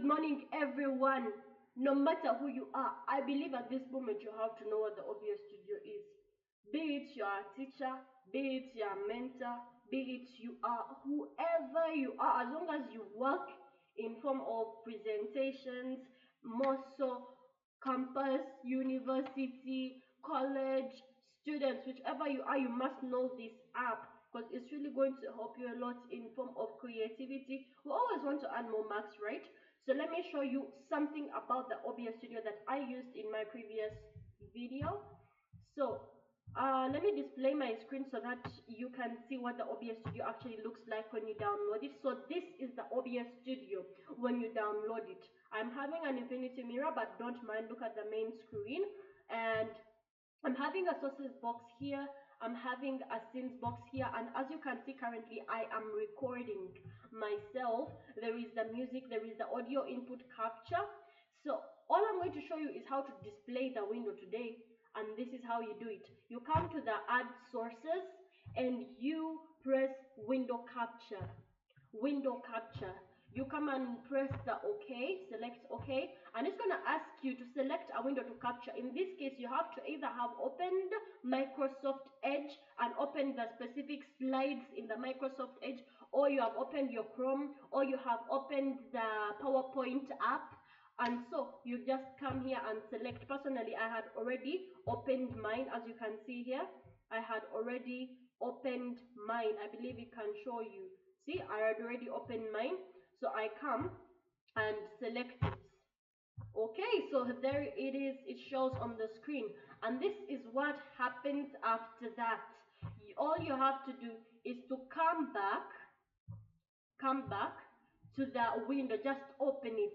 morning, everyone. No matter who you are, I believe at this moment you have to know what the OBS Studio is. Be it your teacher, be it your mentor, be it you are whoever you are, as long as you work in form of presentations, more so campus, university, college, students, whichever you are, you must know this app because it's really going to help you a lot in form of creativity. We always want to earn more marks, right? So let me show you something about the OBS Studio that I used in my previous video. So let me display my screen so that you can see what the OBS Studio actually looks like when you download it. So this is the OBS Studio when you download it. I'm having an infinity mirror, but don't mind, look at the main screen. And I'm having a sources box here, I'm having a scenes box here, and as you can see currently I am recording myself. There is the music, there is the audio input capture. So all I'm going to show you is how to display the window today, and this is how you do it. You come to the add sources and you press window capture. You come and press the OK, select OK, and it's going to ask you to select a window to capture. In this case, you have to either have opened Microsoft Edge and opened the specific slides in the Microsoft Edge, or you have opened your Chrome, or you have opened the PowerPoint app. And so you just come here and select. Personally, I had already opened mine, as you can see here. I had already opened mine. I believe it can show you. See, I had already opened mine. So I come and select it. Okay, so there it is. It shows on the screen. And this is what happens after that. All you have to do is to come back to the window. Just open it.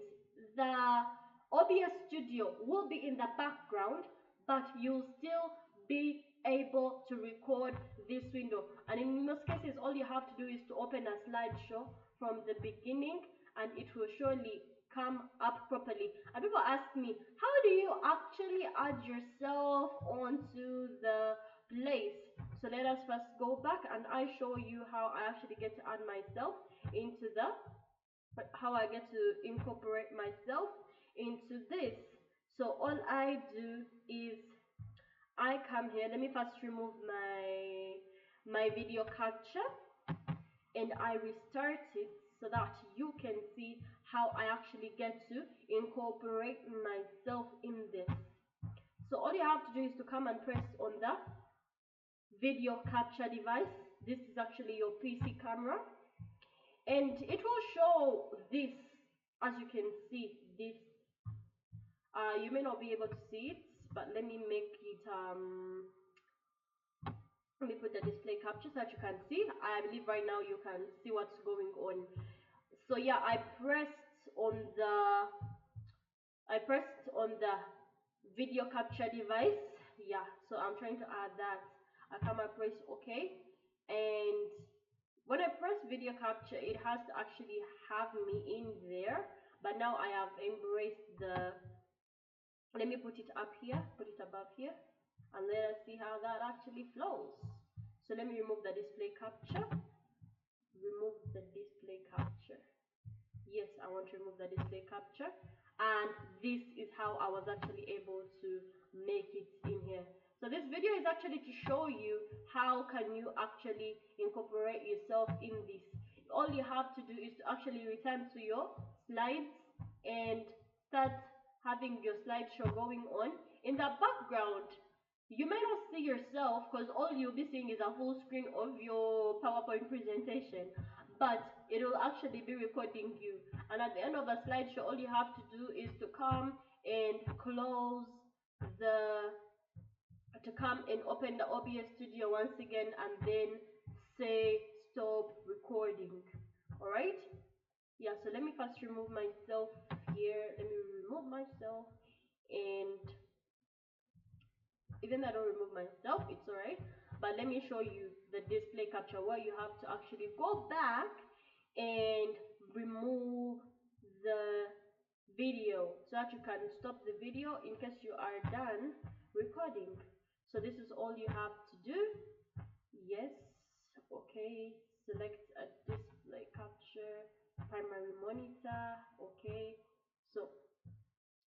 The OBS Studio will be in the background, but you'll still be able to record this window. And in most cases, all you have to do is to open a slideshow from the beginning, and it will surely come up properly. And people ask me, how do you actually add yourself onto the place? So let us first go back and I show you how I actually get to add myself into the, how I get to incorporate myself into this. So all I do is I come here. Let me first remove my video capture and I restart it so that you can see how I actually get to incorporate myself in this. So all you have to do is to come and press on the video capture device. This is actually your PC camera, and it will show this. As you can see this, you may not be able to see it, but let me make it let me put the display capture so that you can see. I believe right now you can see what's going on. So yeah, I pressed on the video capture device. Yeah, so I'm trying to add that. I come and press OK, and when I press video capture, it has to actually have me in there. But now I have embraced the, let me put it up here, put it above here, and let us see how that actually flows. So let me remove the display capture. Remove the display capture. Yes, I want to remove the display capture. And this is how I was actually able to make it in here. So this video is actually to show you how can you actually incorporate yourself in this. All you have to do is to actually return to your slides and start having your slideshow going on. In the background, you may not see yourself because all you'll be seeing is a full screen of your PowerPoint presentation, but it will actually be recording you. And at the end of a slideshow, all you have to do is to come and close the, to come and open the OBS Studio once again and then say stop recording. All right? Yeah, so let me first remove myself here. Let me remove myself, and even though I don't remove myself, it's all right. But let me show you the display capture where you have to actually go back and remove the video so that you can stop the video in case you are done recording. So this is all you have to do. Yes, okay, select a display capture, primary monitor, okay, So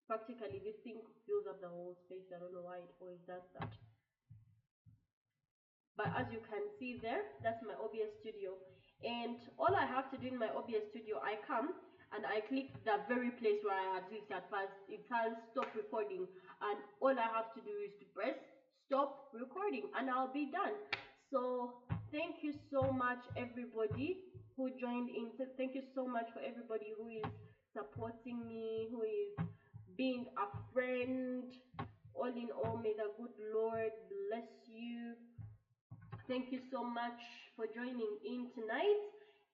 practically this thing fills up the whole space. I don't know why it always does that. But as you can see there, that's my OBS studio. And all I have to do in my OBS studio, I come and I click the very place where I had clicked at first. It has stop recording, and all I have to do is to press stop recording and I'll be done. So thank you so much everybody who joined in. Thank you so much for everybody who is supporting me, who is being a friend. All in all, may the good Lord bless you. Thank you so much for joining in tonight,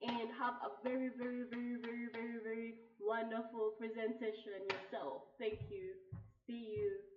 and have a very, very, very, very, very, very wonderful presentation yourself. Thank you. See you.